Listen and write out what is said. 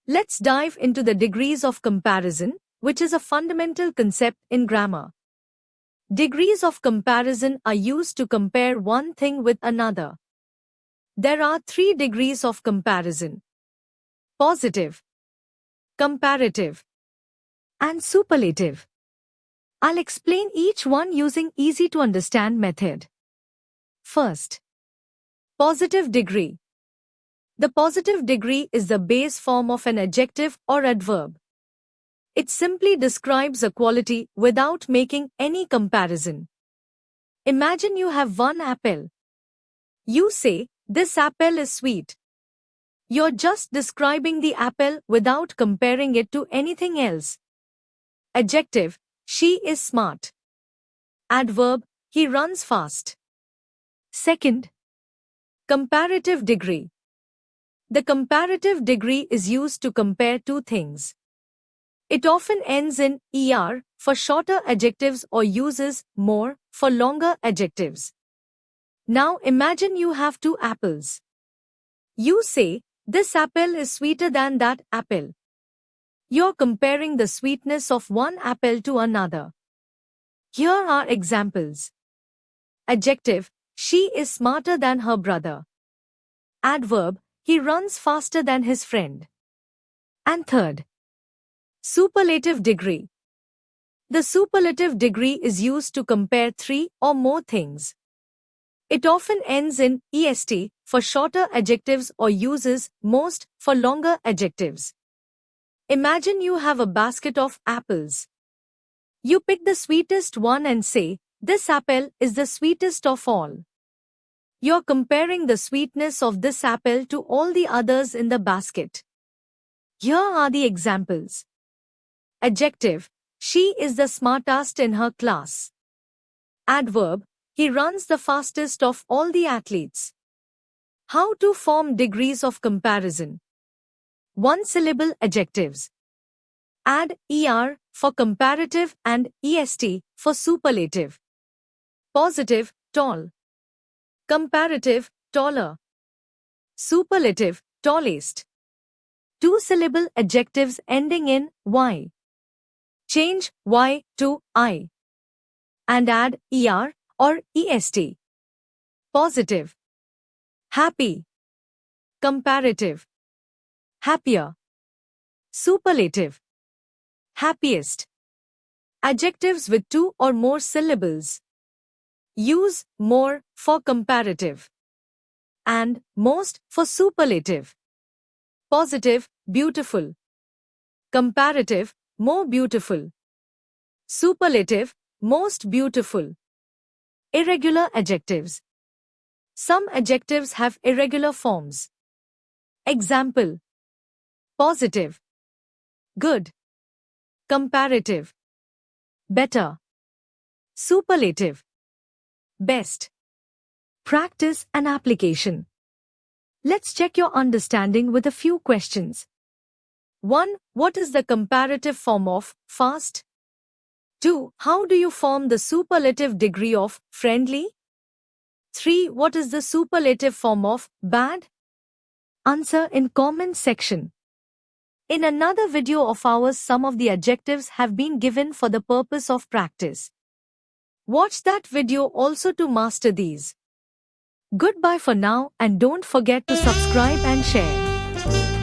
Let's dive into the degrees of comparison, which is a fundamental concept in grammar. Degrees of comparison are used to compare one thing with another. There are 3 degrees of comparison: positive, comparative, and superlative. I'll explain each one using easy to understand method. First, positive degree. The positive degree is the base form of an adjective or adverb. It simply describes a quality without making any comparison. Imagine you have one apple. You say, "This apple is sweet." You're just describing the apple without comparing it to anything else. Adjective: she is smart. Adverb: he runs fast. Second, comparative degree. The comparative degree is used to compare two things. It often ends in er for shorter adjectives or uses more for longer adjectives. Now imagine you have 2 apples. You say, "This apple is sweeter than that apple." You're comparing the sweetness of one apple to another. Here are examples. Adjective: she is smarter than her brother. Adverb: he runs faster than his friend. And third, superlative degree. The superlative degree is used to compare 3 or more things. It often ends in est for shorter adjectives or uses most for longer adjectives. Imagine you have a basket of apples. You pick the sweetest one and say, "This apple is the sweetest of all." You're comparing the sweetness of this apple to all the others in the basket. Here are the examples. Adjective: she is the smartest in her class. Adverb: he runs the fastest of all the athletes. How to form degrees of comparison? 1-syllable adjectives. Add er for comparative and est for superlative. Positive: tall. Comparative: taller. Superlative: tallest. 2-syllable adjectives ending in y. Change y to I. And add er or est. Positive: happy. Comparative: happier. Superlative: happiest. Adjectives with 2 or more syllables. Use more for comparative and most for superlative. Positive: beautiful. Comparative: more beautiful. Superlative: most beautiful. Irregular adjectives. Some adjectives have irregular forms. Example: positive, good. Comparative: better. Superlative: best. Practice and application. Let's check your understanding with a few questions. 1. What is the comparative form of fast? 2. How do you form the superlative degree of friendly? 3. What is the superlative form of bad? Answer in comment section. In another video of ours, some of the adjectives have been given for the purpose of practice. Watch that video also to master these. Goodbye for now, and don't forget to subscribe and share.